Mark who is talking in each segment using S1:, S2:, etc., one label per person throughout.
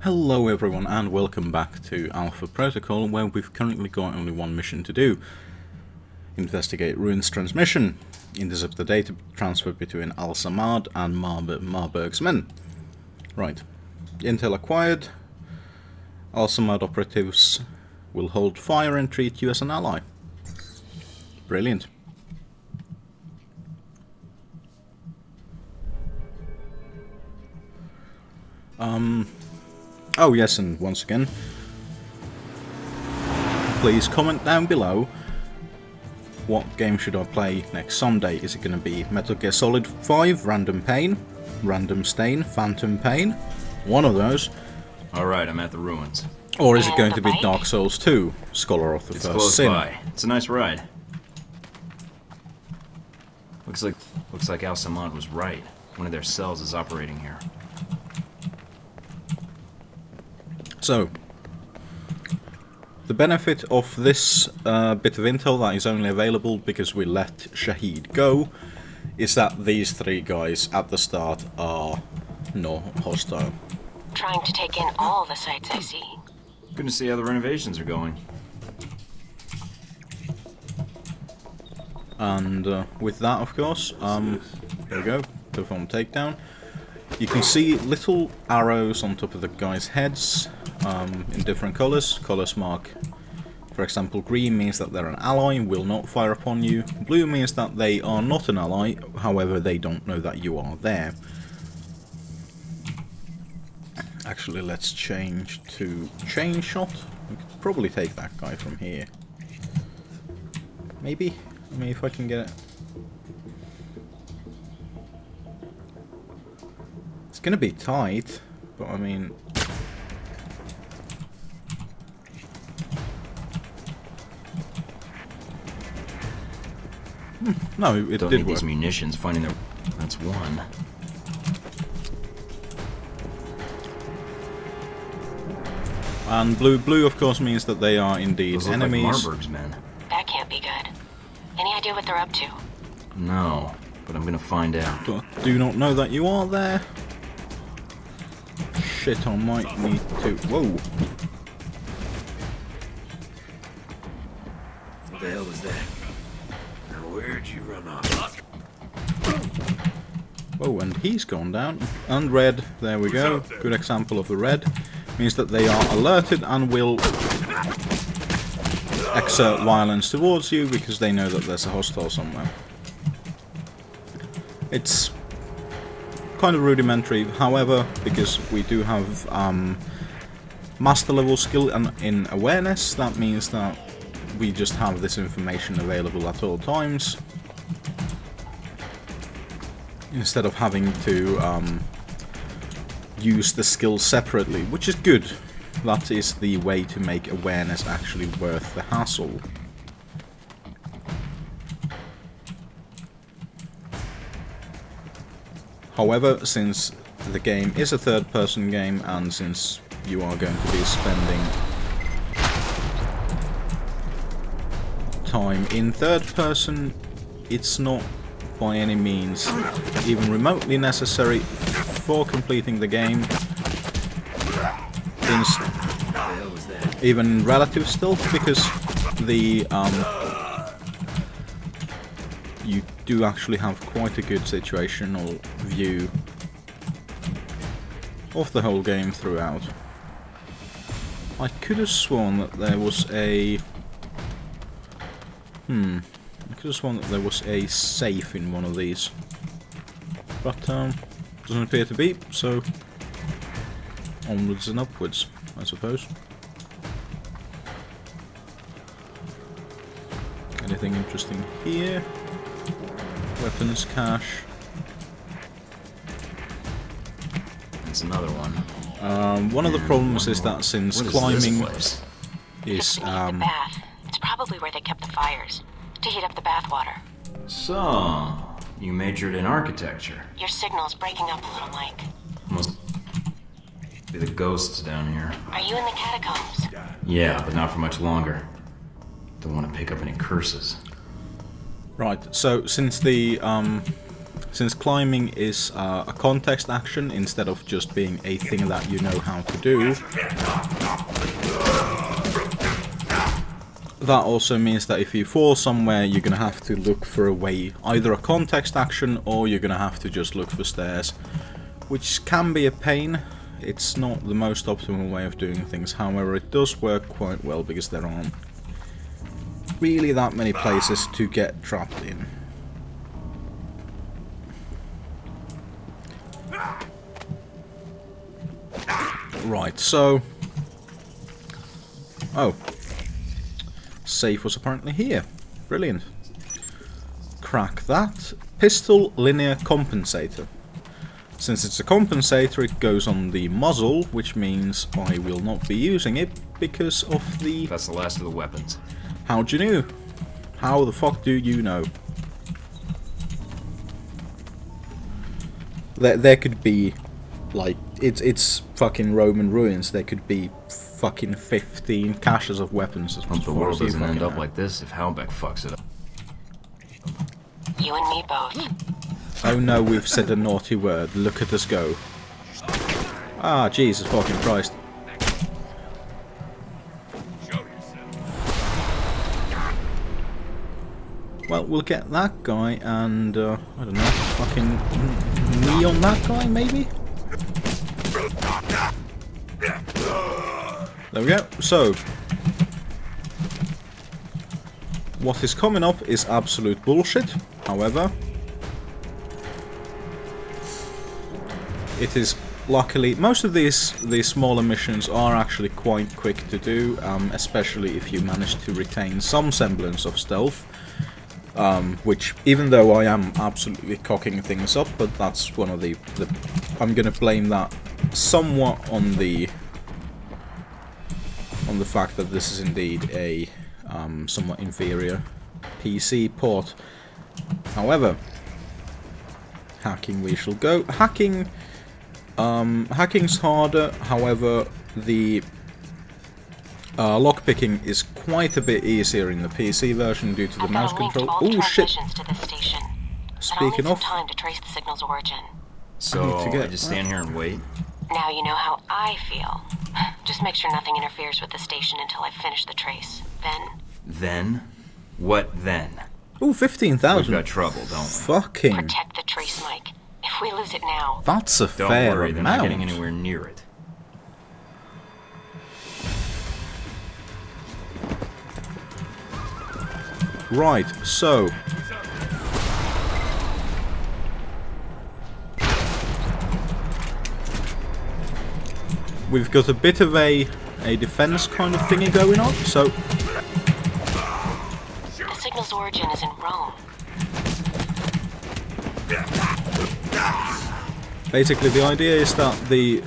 S1: Hello everyone and welcome back to Alpha Protocol, where we've currently got only one mission to do. Investigate Ruin's transmission. Intercept the data transfer between Al-Samad and Marburg's men. Right. Intel acquired. Al-Samad operatives will hold fire and treat you as an ally. Brilliant. Oh yes, and once again, please comment down below what game should I play next Sunday. Is it going to be Metal Gear Solid 5, Random Pain, Random Stain, Phantom Pain? One of those.
S2: Alright, I'm at the ruins.
S1: Or is it going to be Dark Souls 2, Scholar of the First Sin?
S2: By. It's a nice ride. Looks like Al-Samad was right. One of their cells is operating here.
S1: So, the benefit of this bit of intel that is only available because we let Shahid go is that these three guys at the start are not hostile.
S3: Trying to take in all the sights I see.
S2: Good to see how the renovations are going.
S1: And with that, of course, there we go, perform takedown. You can see little arrows on top of the guys' heads in different colours. Colours mark, for example, green means that they're an ally, will not fire upon you. Blue means that they are not an ally, however they don't know that you are there. Actually, let's change to chain shot. We could probably take that guy from here. Maybe? I mean, if I can get it. It's gonna be tight, but I mean... No, it
S2: Don't
S1: did
S2: need
S1: work.
S2: these munitions, finding their... That's one.
S1: And blue of course means that they are indeed
S2: Those look
S1: enemies.
S2: like Marburg's men.
S3: That can't be good. Any idea what they're up to?
S2: No, but I'm gonna find out.
S1: But I do not know that you are there. Shit, I might need to... Whoa!
S4: What the hell was that? Now where'd you run off?
S1: Whoa, and he's gone down. And red, there we go. Good example of the red. Means that they are alerted and will exert violence towards you because they know that there's a hostile somewhere. It's kind of rudimentary, however, because we do have master level skill and in awareness, that means that we just have this information available at all times instead of having to use the skill separately, which is good. That is the way to make awareness actually worth the hassle. However, since the game is a third-person game, and since you are going to be spending time in third person, it's not by any means even remotely necessary for completing the game. Even relative stealth, because the you do actually have quite a good situational view of the whole game throughout. I could have sworn that there was a... I could have sworn that there was a safe in one of these. But, doesn't appear to be, so... onwards and upwards, I suppose. Anything interesting here? Weapons cache.
S2: That's another one.
S1: One of the problems is that since climbing
S2: This
S1: is
S3: The bath. It's probably where they kept the fires. To heat up the bath water.
S2: So, you majored in architecture.
S3: Your signal's breaking up a little, Mike.
S2: Must be the ghosts down here.
S3: Are you in the catacombs?
S2: Yeah, but not for much longer. Don't want to pick up any curses.
S1: right. So since the since climbing is a context action instead of just being a thing that you know how to do, that also means that if you fall somewhere, you're gonna have to look for a way, either a context action or you're gonna have to just look for stairs, which can be a pain. It's not the most optimal way of doing things, however it does work quite well because there aren't really that many places to get trapped in. Right, so... oh. Safe was apparently here. Brilliant. Crack that. Pistol linear compensator. Since it's a compensator, it goes on the muzzle, which means I will not be using it because of the...
S2: That's the last of the weapons.
S1: How'd you know? How the fuck do you know? There could be, like, it's fucking Roman ruins. There could be fucking 15 caches of weapons.
S2: Hope the world doesn't end up like this if Halbeck fucks it up.
S3: You and me both.
S1: Oh no, we've said a naughty word. Look at us go. Ah, Jesus fucking Christ. Well, we'll get that guy and, I don't know, fucking knee on that guy, maybe? There we go. So, what is coming up is absolute bullshit. However, it is luckily, most of these smaller missions are actually quite quick to do, especially if you manage to retain some semblance of stealth. Which, even though I am absolutely cocking things up, but that's one of the I'm gonna blame that somewhat on the fact that this is indeed a somewhat inferior PC port. However, hacking we shall go. Hacking's harder. However, the lockpicking is quite a bit easier in the PC version due to the mouse control. Oh shit! Speaking of,
S3: time to trace the signal's origin.
S2: So I just stand here and wait.
S3: Now you know how I feel. Just make sure nothing interferes with the station until I finish the trace.
S2: Then? What then?
S1: oh, 15,000.
S2: We've got trouble, don't we?
S1: Fucking.
S3: Protect the trace, Mike. If we lose it now,
S1: That's a
S2: Don't
S1: fair
S2: worry, they're
S1: amount.
S2: not getting anywhere near it.
S1: Right, so we've got a bit of a defense kind of thingy going on. So
S3: the signal's origin is in Rome.
S1: basically the idea is that the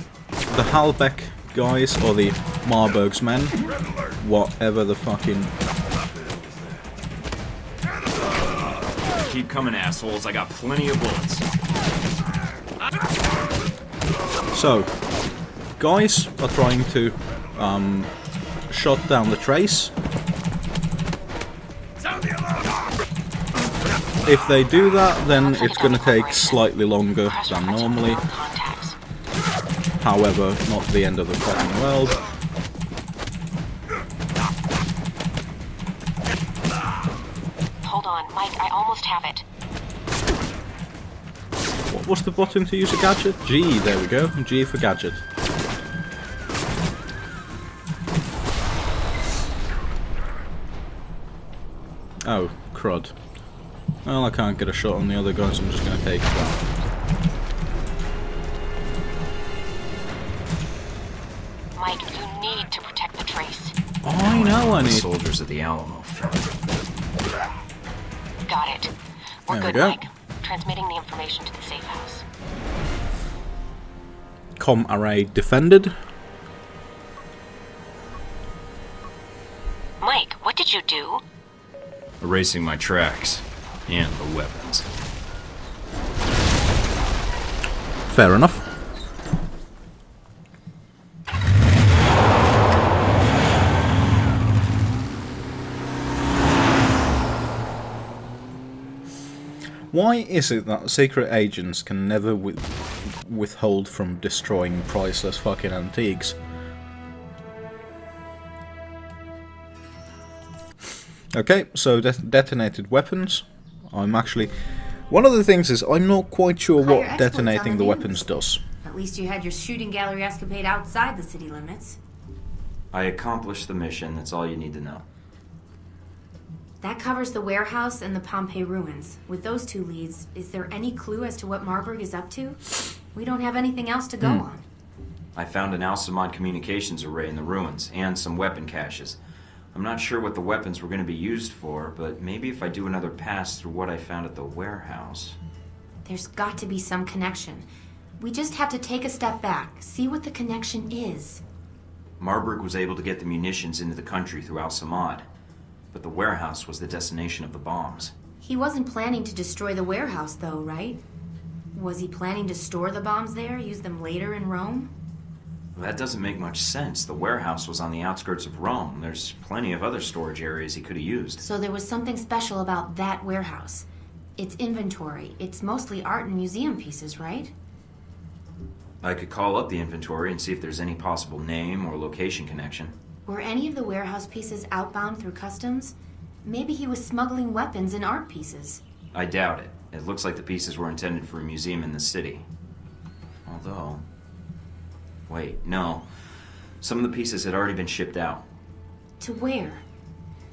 S1: Halbeck guys, or the Marburg's men, whatever the fucking...
S2: Keep coming, assholes. I got plenty of bullets.
S1: So, guys are trying to shut down the trace. If they do that, then it's going to take slightly longer than normally. However, not the end of the fucking world.
S3: Hold on, Mike, I almost have it.
S1: What was the button to use a gadget? G, there we go. G for gadget. Oh, crud. Well, I can't get a shot on the other guys, I'm just going to take that.
S3: Mike, you need to protect the trace.
S1: I know I
S2: The
S1: need...
S2: soldiers at the Alamo front.
S3: Got it. We're
S1: There we
S3: good,
S1: go.
S3: Mike. Transmitting the information to the safe house.
S1: Com array defended.
S3: Mike, what did you do?
S2: Erasing my tracks. And the weapons.
S1: Fair enough. Why is it that secret agents can never withhold from destroying priceless fucking antiques? Okay, so detonated weapons. I'm actually... One of the things is I'm not quite sure
S5: Higher
S1: what
S5: exploits on
S1: detonating the
S5: news.
S1: weapons does.
S5: At least you had your shooting gallery escapade outside the city limits.
S2: I accomplished the mission, that's all you need to know.
S5: That covers the warehouse and the Pompeii ruins. With those two leads, is there any clue as to what Marburg is up to? We don't have anything else to go on.
S2: I found an Alcemad communications array in the ruins, and some weapon caches. I'm not sure what the weapons were going to be used for, but maybe if I do another pass through what I found at the warehouse...
S5: There's got to be some connection. We just have to take a step back, see what the connection is.
S2: Marburg was able to get the munitions into the country through Alcemad, but the warehouse was the destination of the bombs.
S5: He wasn't planning to destroy the warehouse, though, right? Was he planning to store the bombs there, use them later in Rome?
S2: Well, that doesn't make much sense. The warehouse was on the outskirts of Rome. There's plenty of other storage areas he could have used.
S5: So there was something special about that warehouse. Its inventory. It's mostly art and museum pieces, right?
S2: I could call up the inventory and see if there's any possible name or location connection.
S5: Were any of the warehouse pieces outbound through customs? Maybe he was smuggling weapons and art pieces.
S2: I doubt it. It looks like the pieces were intended for a museum in the city. Although... Wait, no. Some of the pieces had already been shipped out.
S5: To where?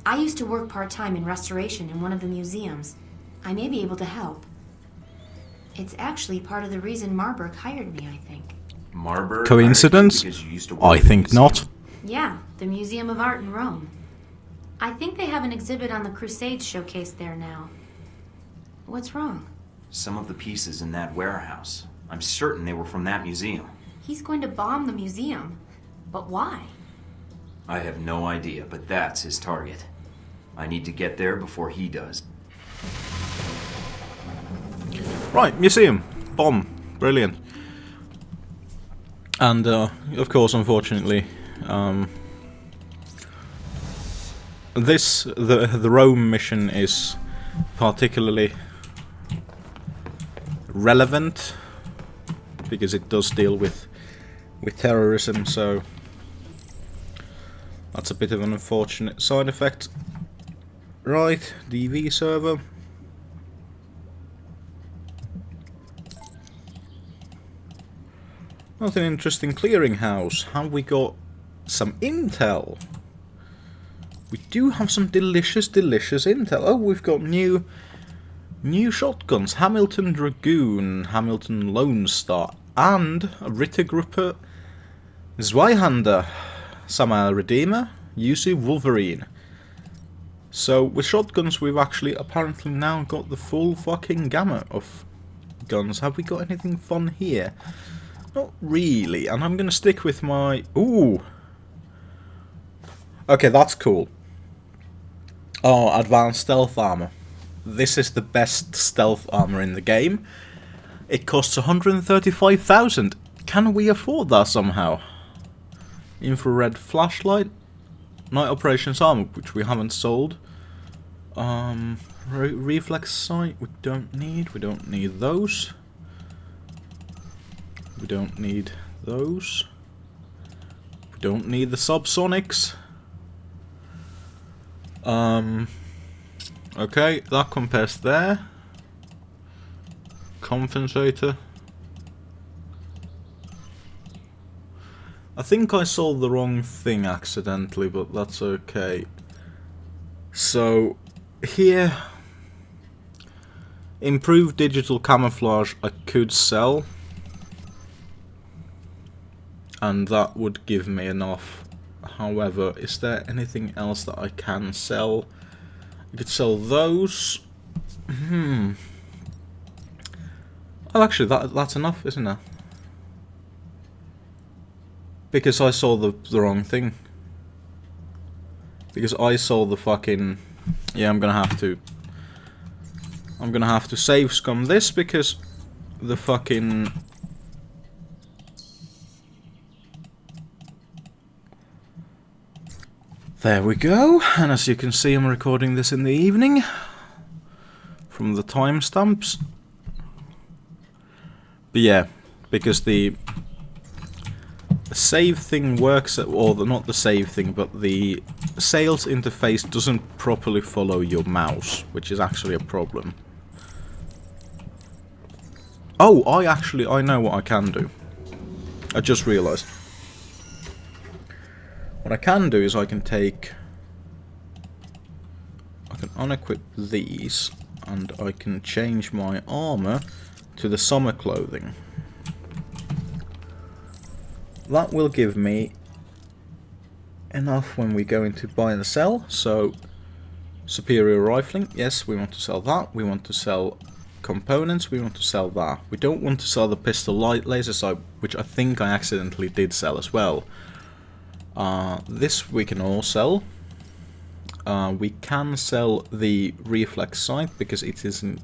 S5: I used to work part-time in restoration in one of the museums. I may be able to help. It's actually part of the reason Marburg hired me, I think.
S2: Marburg?
S1: Coincidence?
S2: Because you used to work
S1: I
S2: at the
S1: think
S2: museum.
S1: not.
S5: Yeah, the Museum of Art in Rome. I think they have an exhibit on the Crusades showcase there now. What's wrong?
S2: Some of the pieces in that warehouse. I'm certain they were from that museum.
S5: He's going to bomb the museum. But why?
S2: I have no idea, but that's his target. I need to get there before he does.
S1: Right, museum. Bomb. Brilliant. And, of course, unfortunately, the Rome mission is particularly relevant because it does deal with terrorism, so that's a bit of an unfortunate side effect. Right, DV server. Not an interesting clearinghouse. Have we got some intel? We do have some delicious intel. Oh, we've got new shotguns. Hamilton Dragoon, Hamilton Lone Star, and a Rittergruppe Zweihander, Samael Redeemer, Yusu Wolverine. So with shotguns we've actually apparently now got the full fucking gamut of guns. Have we got anything fun here? Not really, and I'm gonna stick with my... Ooh! Okay, that's cool. Oh, advanced stealth armor. This is the best stealth armor in the game. It costs 135,000. Can we afford that somehow? Infrared flashlight. Night operations armor, which we haven't sold. Reflex sight, we don't need those. We don't need those. We don't need the subsonics. Okay, that compares there. Compensator. I think I sold the wrong thing accidentally, but that's okay. So, here, improved digital camouflage I could sell, and that would give me enough. However, is there anything else that I can sell? I could sell those. Oh, actually, that's enough, isn't it? Because I saw the wrong thing. Because I saw the fucking... Yeah, I'm gonna have to save scum this because the fucking... There we go. And as you can see, I'm recording this in the evening. From from the timestamps. But yeah, because the save thing works, not the save thing, but the sales interface doesn't properly follow your mouse, which is actually a problem. Oh, I know what I can do. I just realised. What I can do is I can unequip these, and I can change my armour to the summer clothing. That will give me enough when we go into buy and sell. So, superior rifling, yes, we want to sell that. We want to sell components, we want to sell that. We don't want to sell the pistol light laser sight, which I think I accidentally did sell as well. This we can all sell. We can sell the reflex sight because it isn't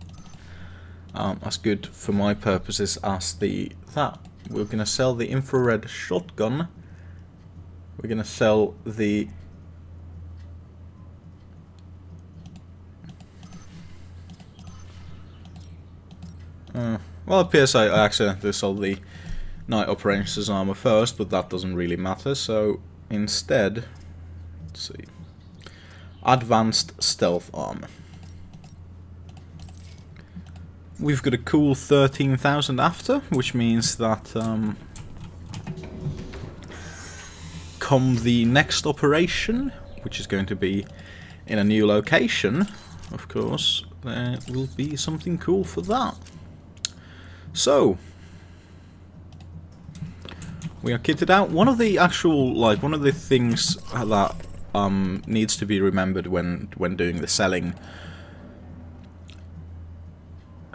S1: as good for my purposes as that. We're gonna sell the infrared shotgun. We're gonna sell the well, it appears I accidentally sold the night operations armor first, but that doesn't really matter. So instead, let's see, advanced stealth armor. We've got a cool 13,000 after, which means that come the next operation, which is going to be in a new location, of course, there will be something cool for that. So, we are kitted out. One of the things that needs to be remembered when doing the selling.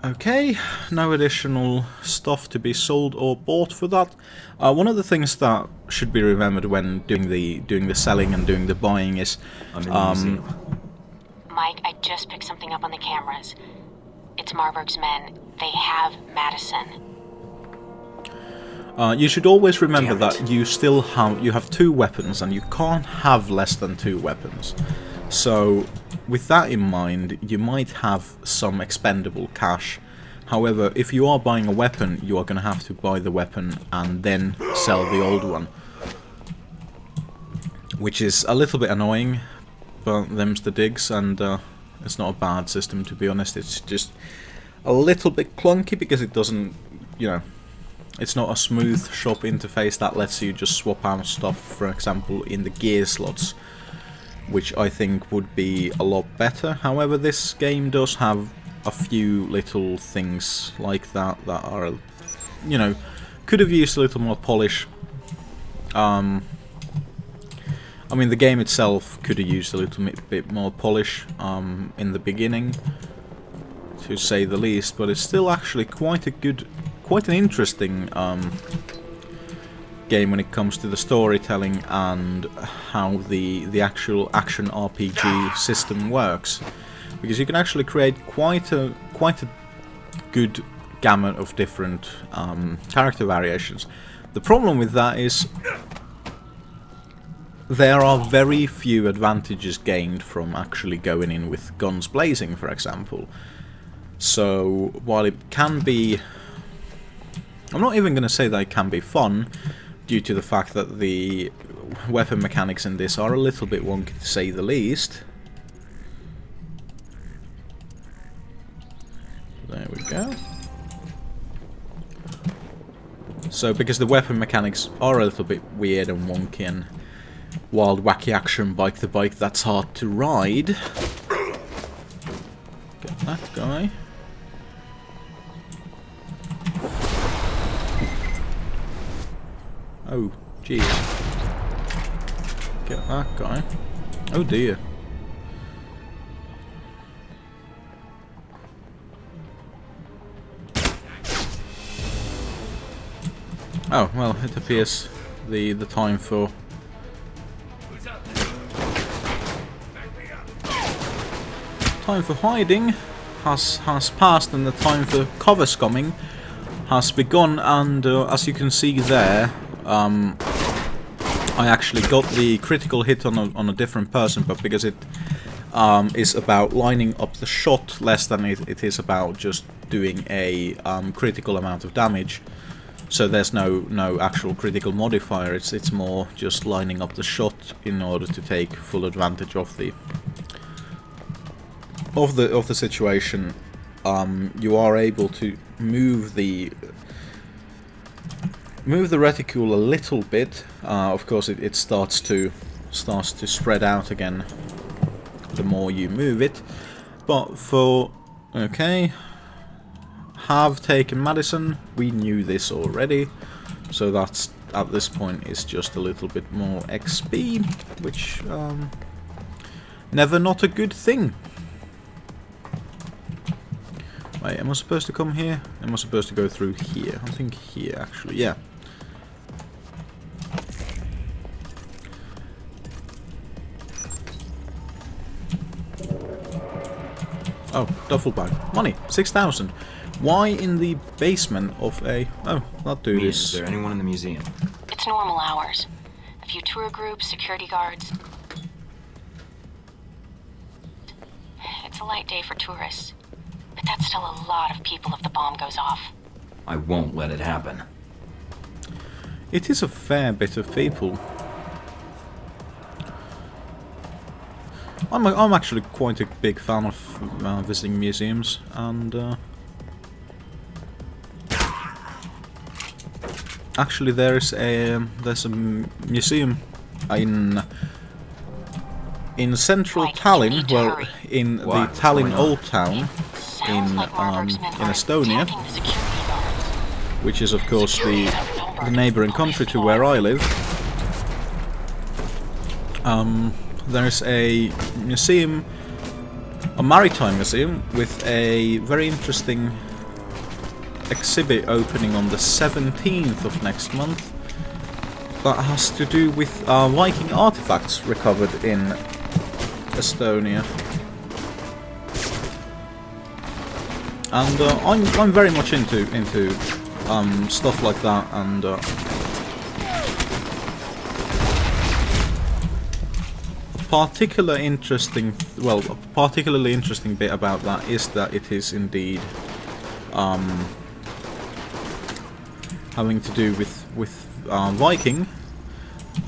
S1: Okay, no additional stuff to be sold or bought for that. One of the things that should be remembered when doing the selling and doing the buying is
S3: Mike, I just picked something up on the cameras. It's Marburg's men. They have Madison.
S1: You should always remember that you have 2 weapons and you can't have less than 2 weapons. So, with that in mind, you might have some expendable cash. However, if you are buying a weapon, you are going to have to buy the weapon and then sell the old one. Which is a little bit annoying, but them's the digs, and it's not a bad system, to be honest. It's just a little bit clunky because it doesn't, it's not a smooth shop interface that lets you just swap out stuff, for example, in the gear slots, which I think would be a lot better. However, this game does have a few little things like that are, could have used a little more polish. I mean, the game itself could have used a little bit more polish in the beginning, to say the least, but it's still actually quite an interesting game when it comes to the storytelling and how the actual action RPG system works, because you can actually create quite a good gamut of different character variations. The problem with that is there are very few advantages gained from actually going in with guns blazing, for example. So while it can be, I'm not even going to say that it can be fun, due to the fact that the weapon mechanics in this are a little bit wonky, to say the least. There we go. So, because the weapon mechanics are a little bit weird and wonky and wild, wacky action, bike to bike, that's hard to ride. Get that guy. Oh, jeez. Get that guy. Oh dear. Oh, well, it appears the time for hiding has passed, and the time for cover scumming has begun, and as you can see there, I actually got the critical hit on a different person, but because is about lining up the shot less than it is about just doing a critical amount of damage. So there's no actual critical modifier. It's more just lining up the shot in order to take full advantage of the situation. You are able to move the reticule a little bit. Of course, it starts to spread out again the more you move it. But for okay, have taken Madison. We knew this already, so that's at this point is just a little bit more XP, which never not a good thing. Wait, am I supposed to come here? Am I supposed to go through here? I think here actually, yeah. Oh, duffel bag. Money, 6,000. Why in the basement of a... Oh, I'll do this.
S2: Is there anyone in the museum?
S3: It's normal hours. A few tour groups, security guards. It's a light day for tourists. But that's still a lot of people if the bomb goes off.
S2: I won't let it happen.
S1: It is a fair bit of people. I'm actually quite a big fan of visiting museums, and actually there's a museum in central Tallinn, well, in the Tallinn Old Town in Estonia, which is of course the neighbouring country to where I live. There's a museum, a maritime museum, with a very interesting exhibit opening on the 17th of next month that has to do with Viking artifacts recovered in Estonia. And I'm very much into stuff like that, and a particularly interesting bit about that is that it is indeed having to do with Viking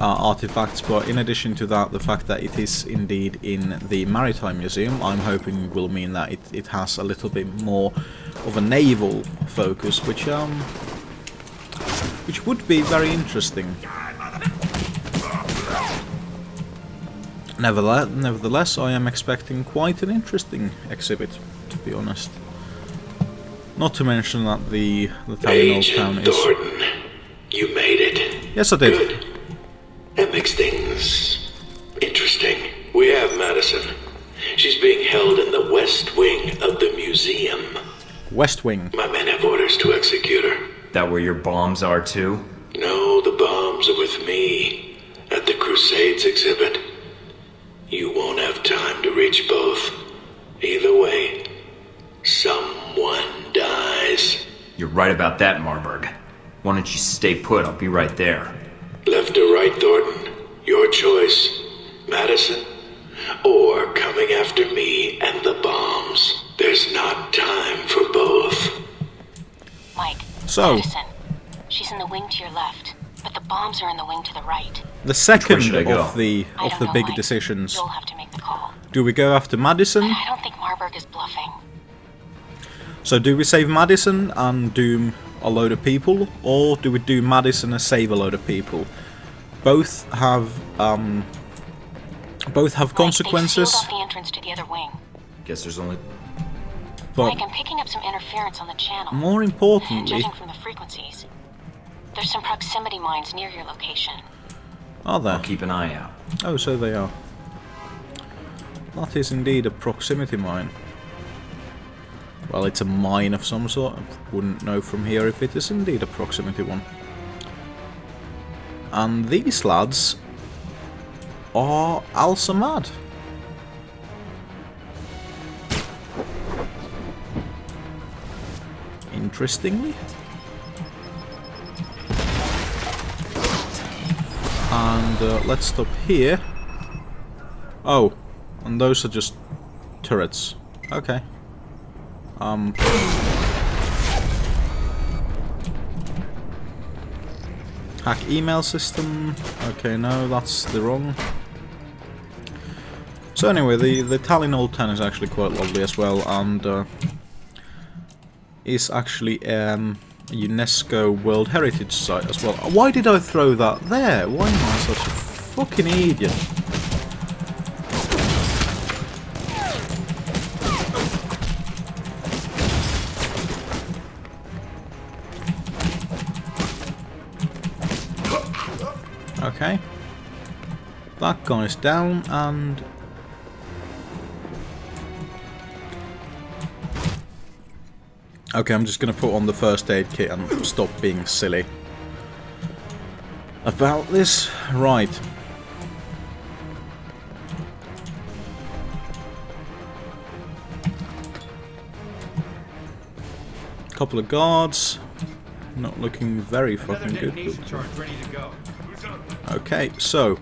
S1: artifacts, but in addition to that, the fact that it is indeed in the Maritime Museum, I'm hoping will mean that it has a little bit more of a naval focus, which would be very interesting. Nevertheless, I am expecting quite an interesting exhibit, to be honest. Not to mention that the Tallinn Old Town is...
S4: Thornton, you made it.
S1: Yes, I did.
S4: Good. That makes things interesting. We have Madison. She's being held in the West Wing of the museum.
S1: West Wing.
S4: My men have orders to execute her.
S2: That where your bombs are too?
S4: No, the bombs are with me at the Crusades exhibit. You won't have time to reach both. Either way, someone dies.
S2: You're right about that, Marburg. Why don't you stay put? I'll be right there.
S4: Left or right, Thornton? Your choice. Madison, or coming after me and the bombs. There's not time for both.
S3: Mike,
S1: So,
S3: Madison. She's in the wing to your left, but the bombs are in the wing to the right.
S1: the second
S2: should I go?
S1: of the
S3: I don't know,
S1: big
S3: Mike.
S1: decisions.
S3: You'll have to make the call.
S1: Do we go after Madison?
S3: I don't think Marburg is bluffing.
S1: So do we save Madison and doom a load of people, or do we do Madison and save a load of people? Both have consequences,
S3: Mike, they've sealed off the entrance to the other wing.
S2: Guess there's only...
S1: but
S3: Mike, I'm picking up some interference on the channel.
S1: more importantly,
S3: Judging from the frequencies, there's some proximity mines near your location.
S1: are there?
S2: I'll keep an eye out.
S1: Oh, so they are. That is indeed a proximity mine. Well, it's a mine of some sort. I wouldn't know from here if it is indeed a proximity one. And these lads are Al Samad. Interestingly. And let's stop here. Oh, And those are just turrets. Okay. Hack email system. Okay, no, that's the wrong. So anyway, the Tylenol 10 is actually quite lovely as well, and is actually UNESCO World Heritage Site as well. Why did I throw that there? Why am I such a fucking idiot? Okay. That guy's down, and okay, I'm just gonna put on the first aid kit and stop being silly about this. Right. Couple of guards. Not looking very fucking good. Okay, so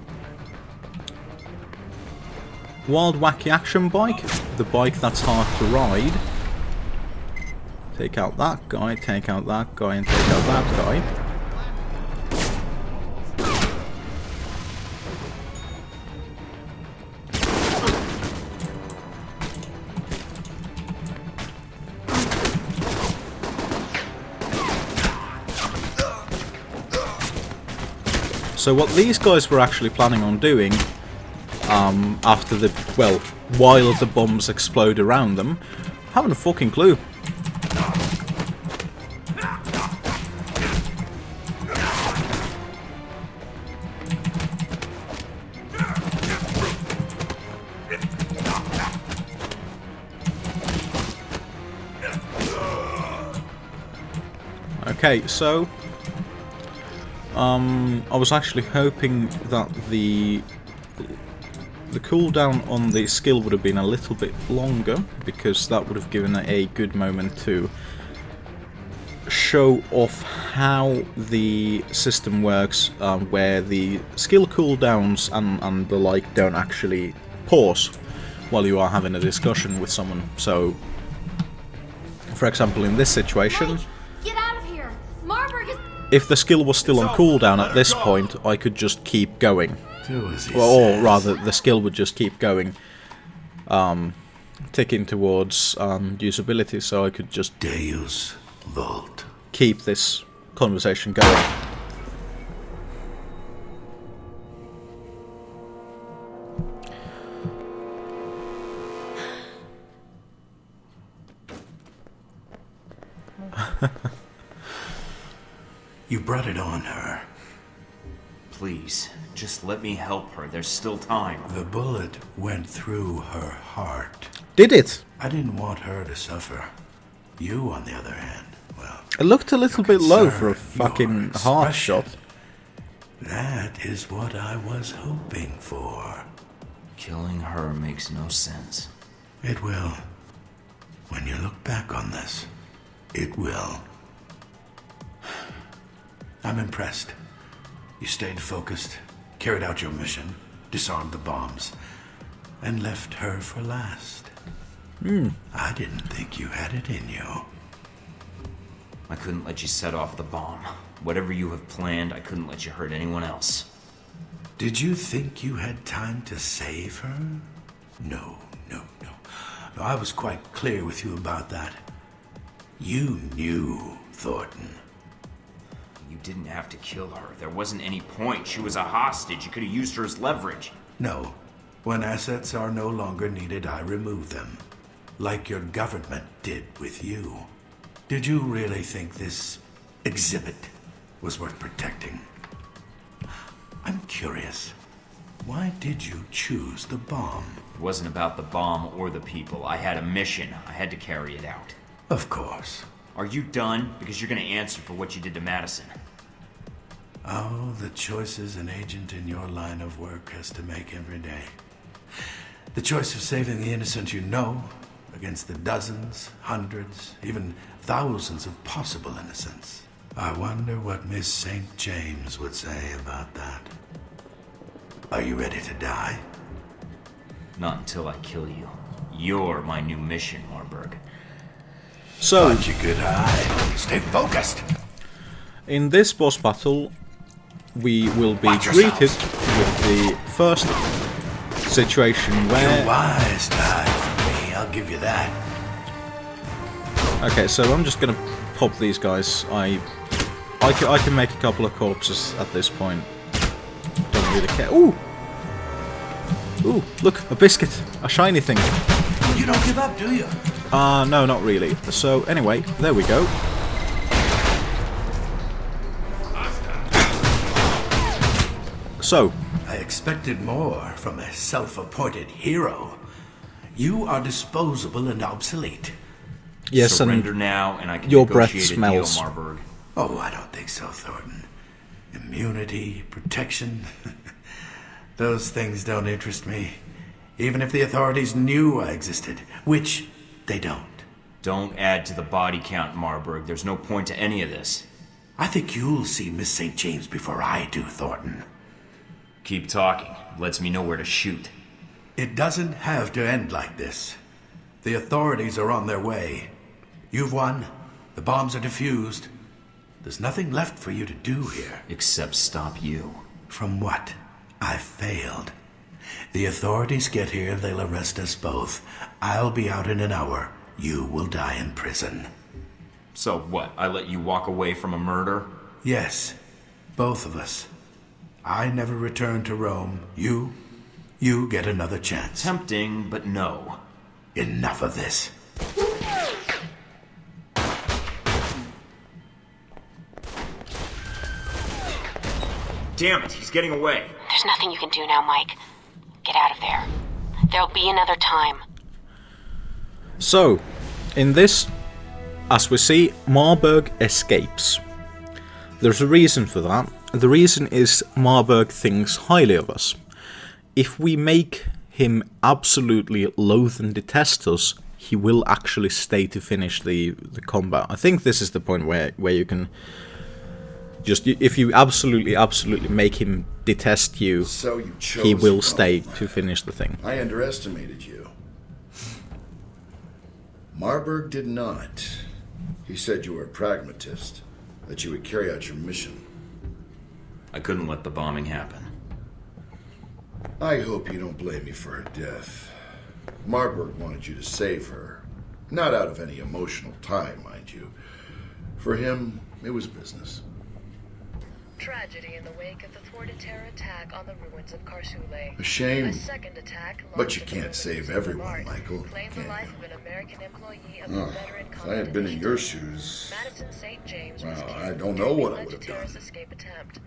S1: Wild Wacky Action Bike, the bike that's hard to ride. Take out that guy, take out that guy, and take out that guy. So what these guys were actually planning on doing, after the, well, while the bombs explode around them, haven't a fucking clue. Okay, so I was actually hoping that the cooldown on the skill would have been a little bit longer, because that would have given a good moment to show off how the system works, where the skill cooldowns and the like don't actually pause while you are having a discussion with someone. So, for example, in this situation,
S5: Get out of here! Marburg is...
S1: if the skill was still on cooldown at this point, I could just keep going. Or rather, the skill would just keep going, ticking towards usability, so I could just
S4: Deus Vult.
S1: keep this conversation going.
S4: You brought it on her.
S2: Please, just let me help her. There's still time.
S4: The bullet went through her heart.
S1: Did it?
S4: I didn't want her to suffer. You, on the other hand, well...
S1: It looked a little bit low for a
S4: concern,
S1: fucking
S4: your
S1: heart
S4: expression.
S1: shot.
S4: That is what I was hoping for.
S2: Killing her makes no sense.
S4: It will. When you look back on this, it will. I'm impressed. You stayed focused, carried out your mission, disarmed the bombs, and left her for last. I didn't think you had it in you.
S2: I couldn't let you set off the bomb. Whatever you have planned, I couldn't let you hurt anyone else.
S4: Did you think you had time to save her? No. No, I was quite clear with you about that. You knew, Thornton.
S2: You didn't have to kill her. There wasn't any point. She was a hostage. You could have used her as leverage.
S4: No. When assets are no longer needed, I remove them. Like your government did with you. Did you really think this exhibit was worth protecting? I'm curious. Why did you choose the bomb?
S2: It wasn't about the bomb or the people. I had a mission. I had to carry it out.
S4: Of course.
S2: Are you done? Because you're going to answer for what you did to Madison.
S4: Oh, the choices an agent in your line of work has to make every day. The choice of saving the innocent you know against the dozens, hundreds, even thousands of possible innocents. I wonder what Miss St. James would say about that. Are you ready to die?
S2: Not until I kill you. You're my new mission, Marburg.
S1: So,
S4: Got you good eye. Stay focused.
S1: in this boss battle, we will be
S4: Watch
S1: greeted
S4: yourselves.
S1: with the first situation
S4: You're
S1: where...
S4: wise, die for me. I'll give you that.
S1: Okay, so I'm just gonna pop these guys. I can make a couple of corpses at this point. Don't really care. Ooh! Ooh, look, a biscuit. A shiny thing.
S4: You don't give up, do you?
S1: No, not really. So, anyway, there we go. So,
S4: I expected more from a self-appointed hero. You are disposable and obsolete.
S1: yes,
S2: Surrender
S1: and
S2: now, and I can
S1: your breath
S2: negotiate a
S1: smells.
S2: deal, Marburg.
S4: Oh, I don't think so, Thornton. Immunity, protection, those things don't interest me. Even if the authorities knew I existed, which they don't.
S2: Don't add to the body count, Marburg. There's no point to any of this.
S4: I think you'll see Miss St. James before I do, Thornton.
S2: Keep talking. Lets me know where to shoot.
S4: It doesn't have to end like this. The authorities are on their way. You've won. The bombs are defused. There's nothing left for you to do here.
S2: Except stop you.
S4: From what? I failed. The authorities get here, they'll arrest us both. I'll be out in an hour. You will die in prison.
S2: So what? I let you walk away from a murder?
S4: Yes, both of us. I never return to Rome. You get another chance.
S2: Tempting, but no.
S4: Enough of this.
S2: Damn it, he's getting away.
S3: There's nothing you can do now, Mike. Get out of there. There'll be another time.
S1: So, in this, as we see, Marburg escapes. There's a reason for that. The reason is Marburg thinks highly of us. If we make him absolutely loathe and detest us, he will actually stay to finish the combat. I think this is the point where you can just, if you absolutely make him detest you,
S6: So you chose
S1: he will
S6: Rome.
S1: stay to finish the thing.
S6: I underestimated you. Marburg did not. He said you were a pragmatist, that you would carry out your mission.
S2: I couldn't let the bombing happen.
S6: I hope you don't blame me for her death. Marburg wanted you to save her. Not out of any emotional tie, mind you. For him, it was business.
S7: Tragedy in the wake of the thwarted terror attack on the ruins of Karsule.
S6: A shame.
S7: A second attack
S6: But you
S7: launched at the
S6: can't
S7: ruins
S6: save
S7: of
S6: everyone,
S7: Mart
S6: Michael,
S7: claimed
S6: can
S7: the life
S6: you?
S7: of an American employee of
S6: Oh,
S7: the veteran
S6: if I had been in your
S7: Initiative.
S6: shoes,
S7: Madison St. James was
S6: well,
S7: killed
S6: I don't
S7: during
S6: know
S7: the
S6: what I
S7: alleged
S6: would have
S7: terrorist
S6: done.
S7: escape attempt.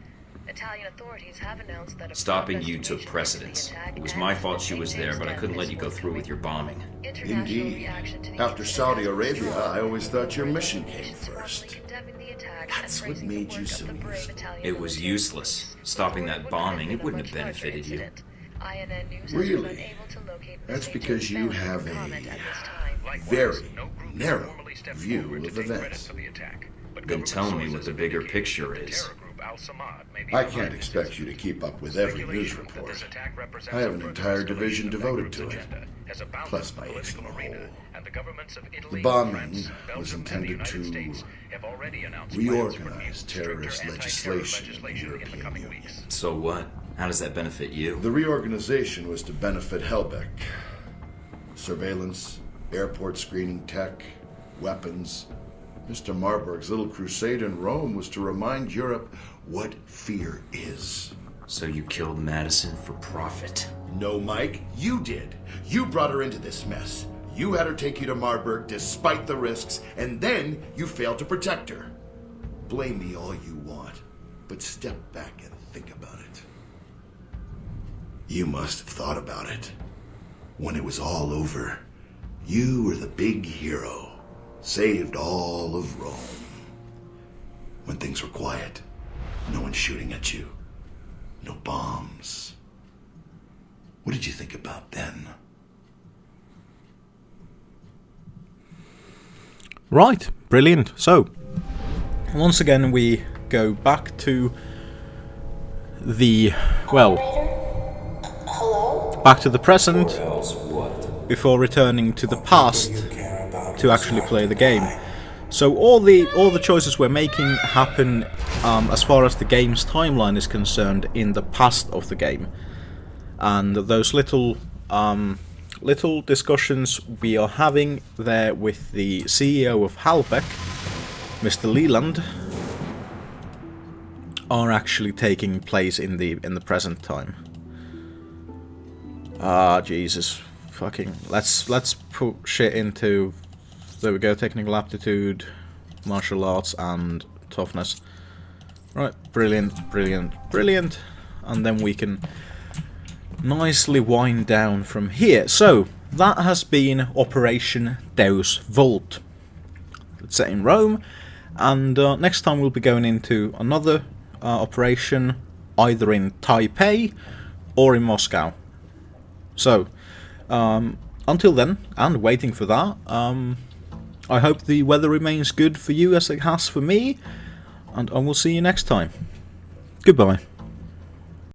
S7: Italian authorities have announced that a
S2: Stopping you
S7: investigation
S2: took
S7: into
S2: precedence.
S7: the attack
S2: It was
S7: and
S2: my
S7: the
S2: fault she
S7: St.
S2: was there,
S7: James
S2: but I
S7: death
S2: couldn't let
S7: is
S2: you go through with your bombing.
S7: International
S6: Indeed.
S7: reaction to the
S6: After
S7: incident
S6: Saudi
S7: has been
S6: Arabia,
S7: strong.
S6: I always thought your mission came
S7: Nations strongly
S6: first.
S7: condemning the attack
S6: That's
S7: and
S6: what
S7: praising the
S6: made you
S7: work
S6: so
S7: of the brave
S6: useful.
S7: Italian
S2: It was
S7: military
S2: useless.
S7: police.
S2: Stopping
S7: Reported
S2: that
S7: would have
S2: bombing,
S7: been
S2: it
S7: a
S2: wouldn't have
S7: much larger
S2: benefited you.
S7: incident. INN News has
S6: Really?
S7: been unable to locate
S6: That's
S7: St.
S6: because
S7: James'
S6: you
S7: family
S6: have
S7: for
S6: a
S7: comment at this time.
S6: very narrow view of events.
S2: Then tell me what the bigger picture is.
S6: I can't expect you to keep up with every news report. I have an entire division devoted to it, plus my ace in the hole. The bombing was intended to reorganize terrorist legislation in the European Union.
S2: So what? How does that benefit you?
S6: The reorganization was to benefit Helbeck. Surveillance, airport screening tech, weapons. Mr. Marburg's little crusade in Rome was to remind Europe what fear is.
S2: So you killed Madison for profit.
S6: No, Mike, you did. You brought her into this mess. You had her take you to Marburg despite the risks, and then you failed to protect her. Blame me all you want, but step back and think about it. You must have thought about it. When it was all over, you were the big hero. Saved all of Rome. When things were quiet, no one shooting at you. No bombs. What did you think about then?
S1: Right, brilliant. So, once again we go back to the, well, back to the present before returning to the past to actually play the game. So all the choices we're making happen as far as the game's timeline is concerned in the past of the game, and those little discussions we are having there with the CEO of Halbeck, Mr. Leland, are actually taking place in the present time. Ah, Jesus, fucking let's put shit into. There we go, technical aptitude, martial arts, and toughness. Right, brilliant, brilliant, brilliant. And then we can nicely wind down from here. So, that has been Operation Deus Vult. It's set in Rome, and next time we'll be going into another operation, either in Taipei or in Moscow. So, until then, and waiting for that, I hope the weather remains good for you as it has for me, and I will see you next time. Goodbye.